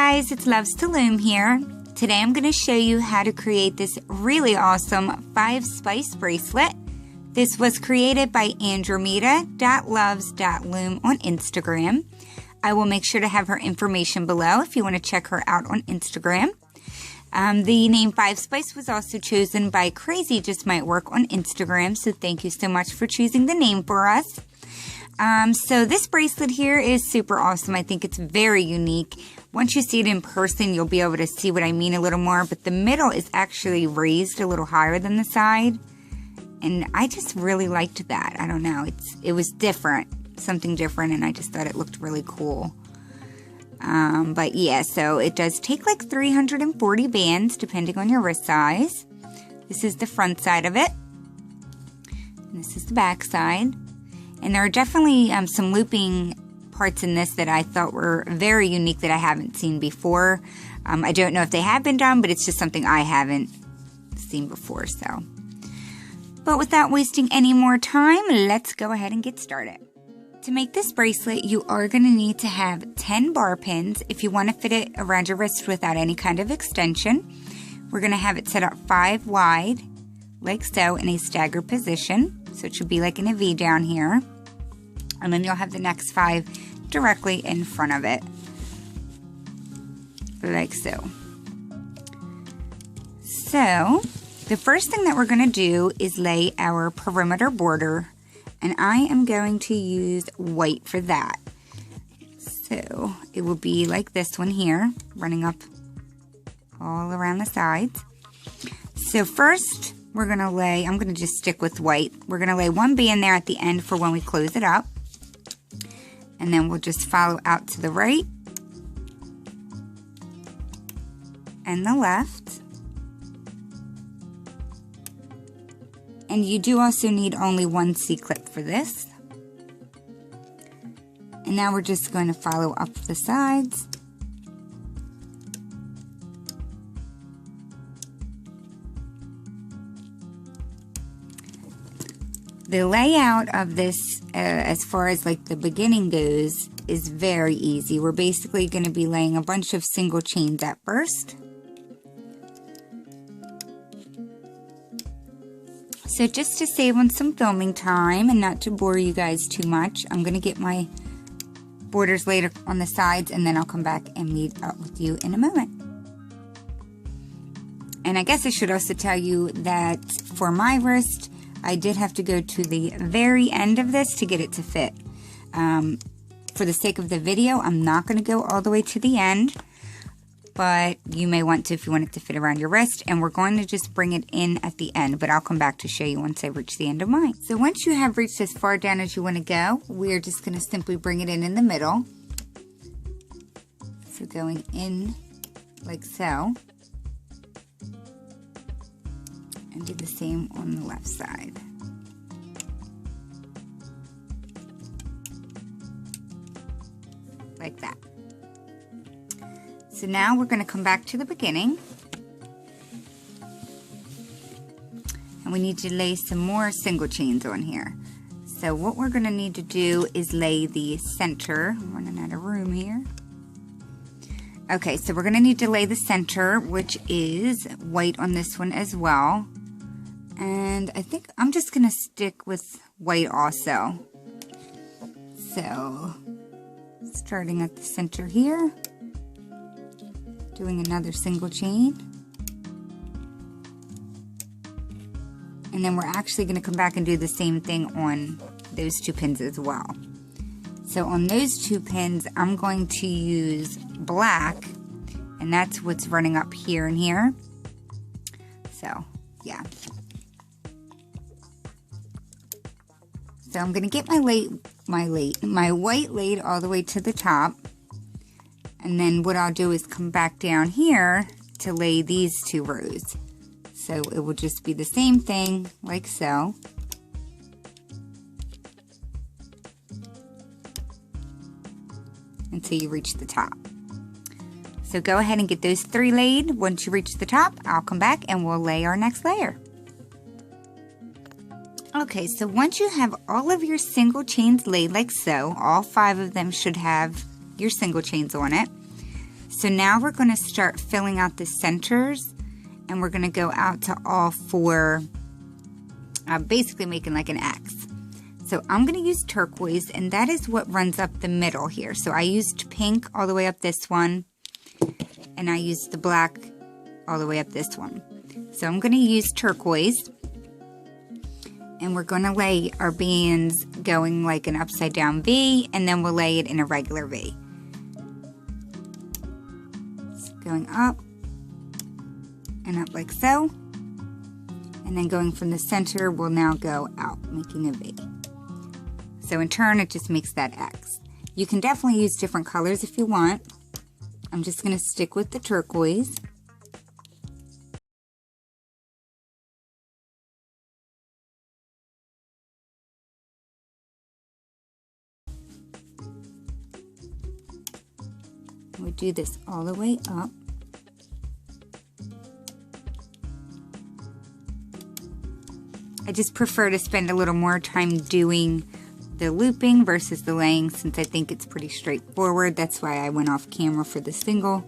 guys, it's Loves to Loom here. Today I'm going to show you how to create this really awesome 5-spice bracelet. This was created by andromeda.loves.loom on Instagram. I will make sure to have her information below if you want to check her out on Instagram. The name 5-spice was also chosen by Crazy Just Might Work on Instagram, so thank you so much for choosing the name for us. So this bracelet here is super awesome. I think it's very unique. Once you see it in person, you'll be able to see what I mean a little more, but the middle is actually raised a little higher than the side, and I just really liked that. I don't know, it was different, something different, and I just thought it looked really cool. But yeah, so it does take like 340 bands depending on your wrist size. This is the front side of it, and this is the back side. And there are definitely some looping parts in this that I thought were very unique that I haven't seen before. I don't know if they have been done, but it's just something I haven't seen before. So, but without wasting any more time, let's go ahead and get started. To make this bracelet, you are going to need to have 10 bar pins if you want to fit it around your wrist without any kind of extension. We're going to have it set up 5 wide, like so, in a staggered position. So it should be like in a V down here. And then you'll have the next 5 directly in front of it. Like so. So, the first thing that we're going to do is lay our perimeter border. And I am going to use white for that. So, it will be like this one here, running up all around the sides. So first, we're going to lay, I'm going to just stick with white. We're going to lay 1 band there at the end for when we close it up. And then we'll just follow out to the right and the left. And you do also need only 1 C-clip for this. And now we're just going to follow up the sides. The layout of this, as far as like the beginning goes, is very easy. We're basically going to be laying a bunch of single chains at first. So just to save on some filming time and not to bore you guys too much, I'm going to get my borders laid on the sides, and then I'll come back and meet up with you in a moment. And I guess I should also tell you that for my wrist, I did have to go to the very end of this to get it to fit. For the sake of the video, I'm not going to go all the way to the end, but you may want to if you want it to fit around your wrist, and we're going to just bring it in at the end, but I'll come back to show you once I reach the end of mine. So once you have reached as far down as you want to go, we're just going to simply bring it in the middle. So going in like so. And do the same on the left side. Like that. So now we're going to come back to the beginning. And we need to lay some more single chains on here. So what we're going to need to do is lay the center. I'm running out of room here. Okay, so we're going to need to lay the center, which is white on this one as well. And I think I'm just going to stick with white also. So, starting at the center here, doing another single chain. And then we're actually going to come back and do the same thing on those 2 pins as well. So on those 2 pins, I'm going to use black, and that's what's running up here and here. So, yeah. So I'm going to get my white laid all the way to the top. And then what I'll do is come back down here to lay these 2 rows. So it will just be the same thing, like so. Until you reach the top. So go ahead and get those 3 laid. Once you reach the top, I'll come back and we'll lay our next layer. Okay, so once you have all of your single chains laid like so, all 5 of them should have your single chains on it. So now we're going to start filling out the centers, and we're going to go out to all four, basically making like an X. So I'm going to use turquoise, and that is what runs up the middle here. So I used pink all the way up this one, and I used the black all the way up this one. So I'm going to use turquoise, and we're going to lay our bands going like an upside down V, and then we'll lay it in a regular V. So going up and up like so, and then going from the center, we'll now go out, making a V. So in turn, it just makes that X. You can definitely use different colors if you want. I'm just going to stick with the turquoise. We do this all the way up. I just prefer to spend a little more time doing the looping versus the laying, since I think it's pretty straightforward. That's why I went off camera for the single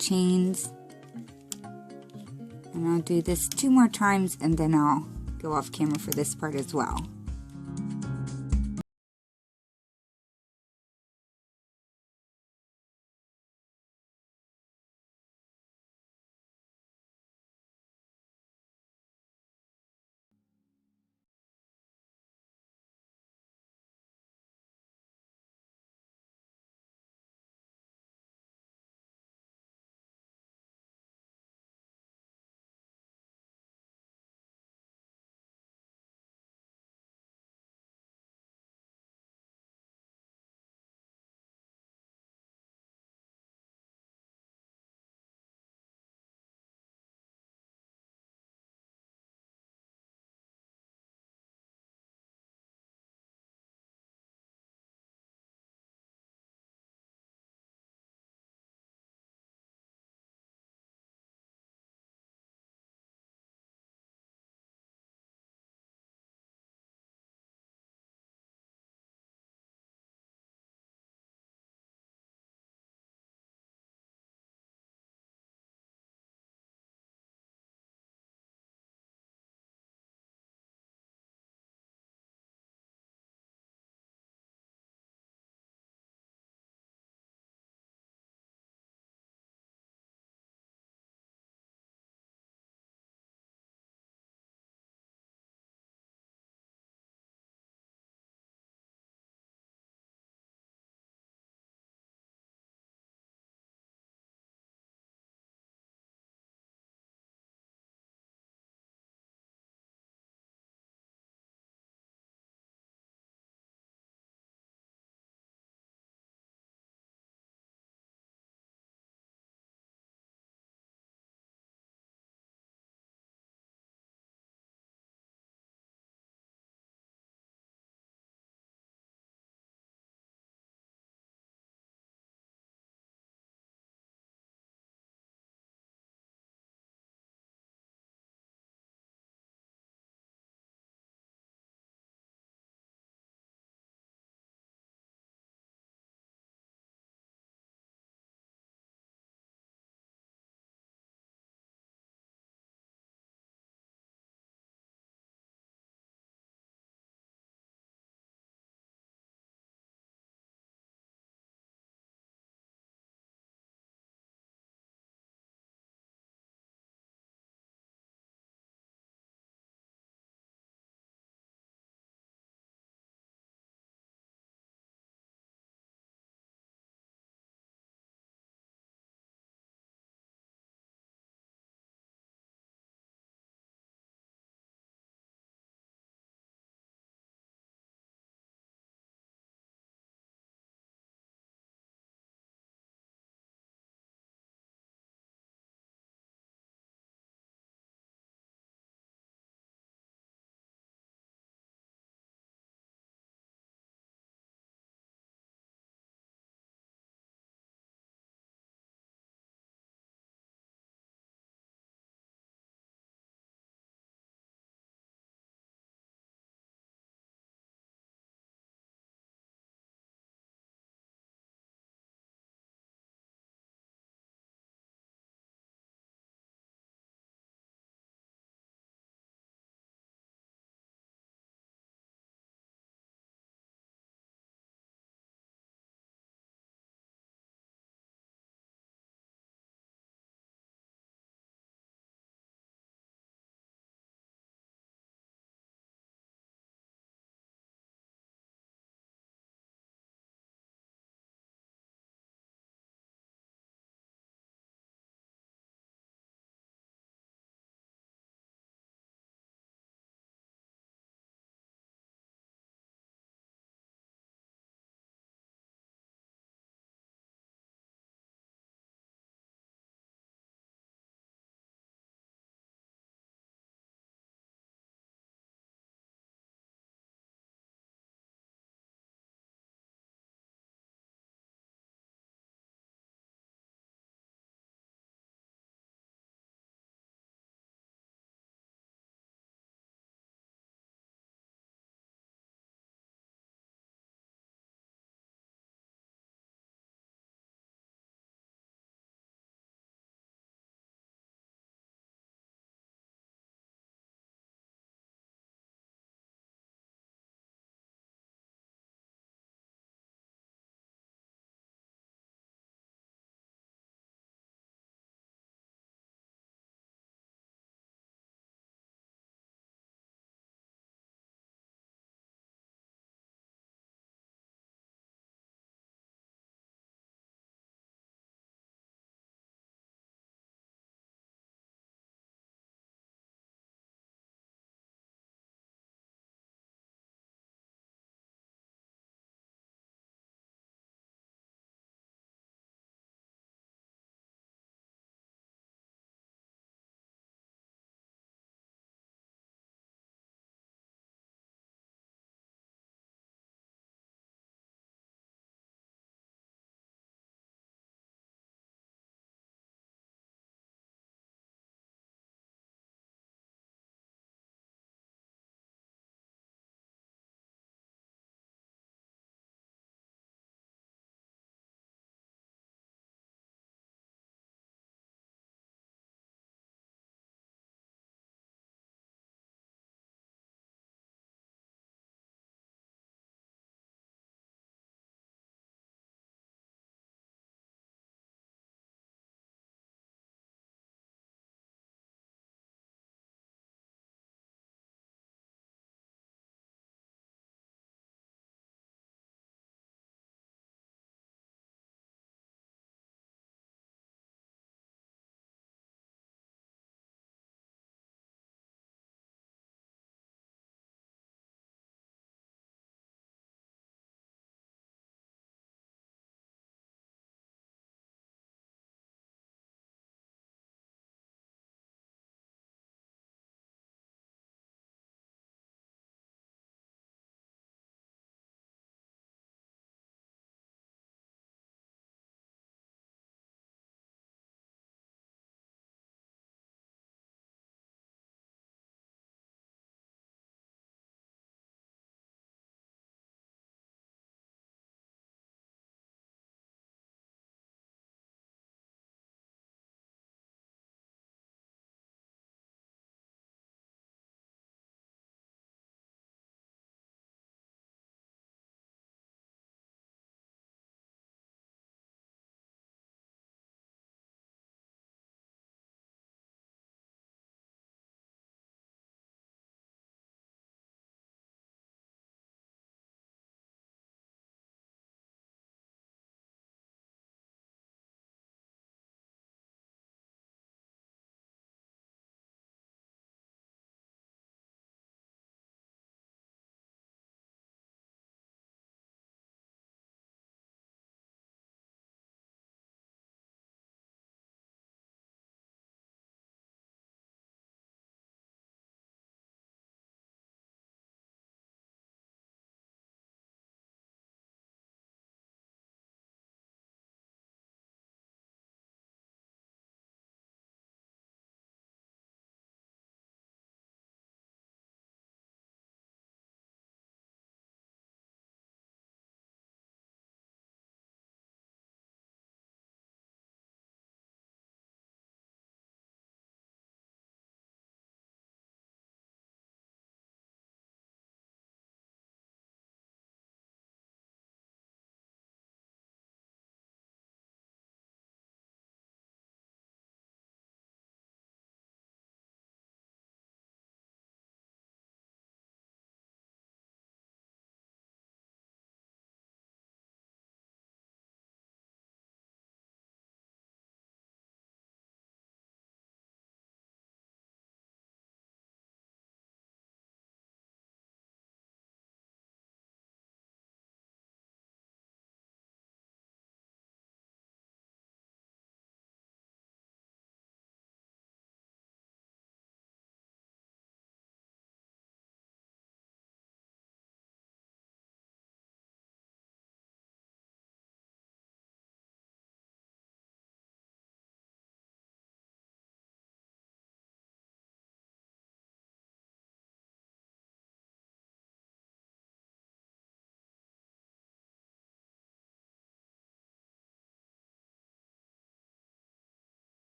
chains. And I'll do this 2 more times, and then I'll go off camera for this part as well.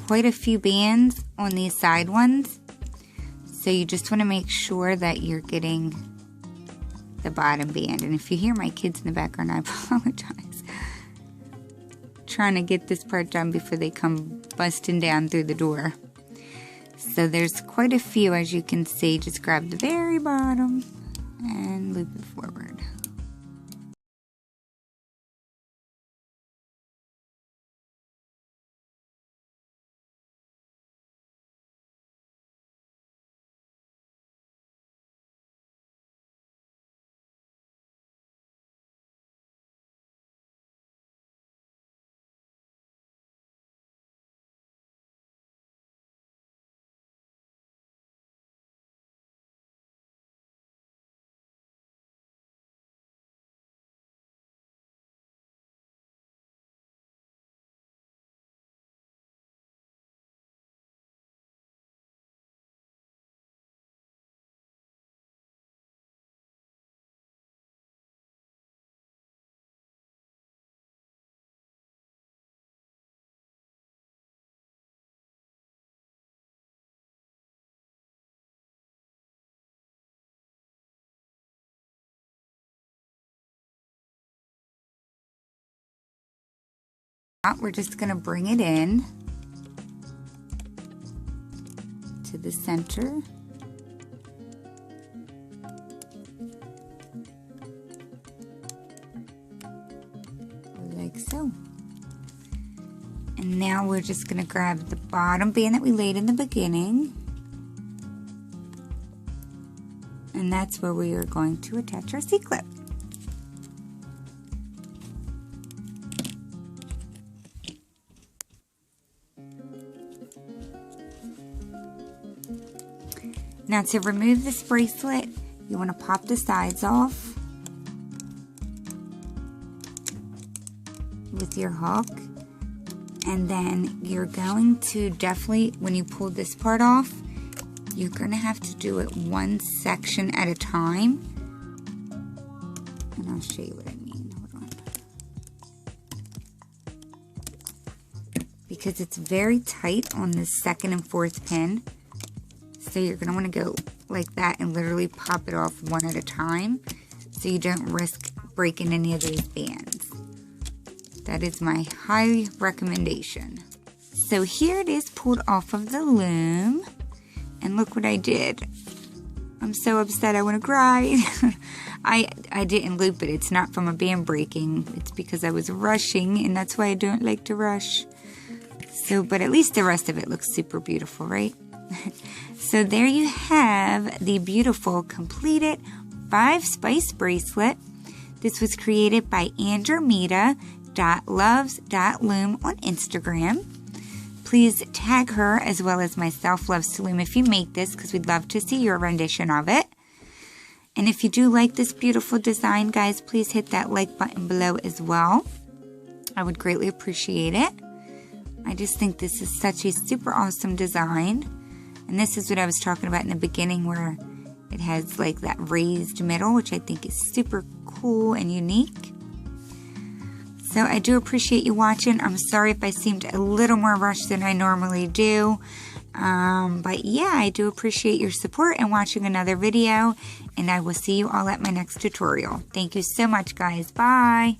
quite a few bands on these side ones. So you just want to make sure that you're getting the bottom band. And if you hear my kids in the background, I apologize. Trying to get this part done before they come busting down through the door. So there's quite a few, as you can see. Just grab the very bottom and loop it forward. We're just going to bring it in to the center. Like so. And now we're just going to grab the bottom band that we laid in the beginning. And that's where we are going to attach our C-clip. Now to remove this bracelet, you want to pop the sides off with your hook, and then you're going to definitely, when you pull this part off, you're going to have to do it one section at a time. And I'll show you what I mean. Hold on. Because it's very tight on the second and fourth pin. So you're going to want to go like that and literally pop it off one at a time so you don't risk breaking any of those bands. That is my high recommendation. So here it is pulled off of the loom. And look what I did. I'm so upset I want to cry. I didn't loop it. It's not from a band breaking. It's because I was rushing, and that's why I don't like to rush. So, but at least the rest of it looks super beautiful, right? So there you have the beautiful completed 5-spice bracelet. This was created by andromeda.loves.loom on Instagram. Please tag her as well as myself, Loves to Loom, if you make this, because we'd love to see your rendition of it. And if you do like this beautiful design, guys, please hit that like button below as well. I would greatly appreciate it. I just think this is such a super awesome design. And this is what I was talking about in the beginning, where it has like that raised middle, which I think is super cool and unique. So I do appreciate you watching. I'm sorry if I seemed a little more rushed than I normally do. But yeah, I do appreciate your support and watching another video. And I will see you all at my next tutorial. Thank you so much, guys. Bye.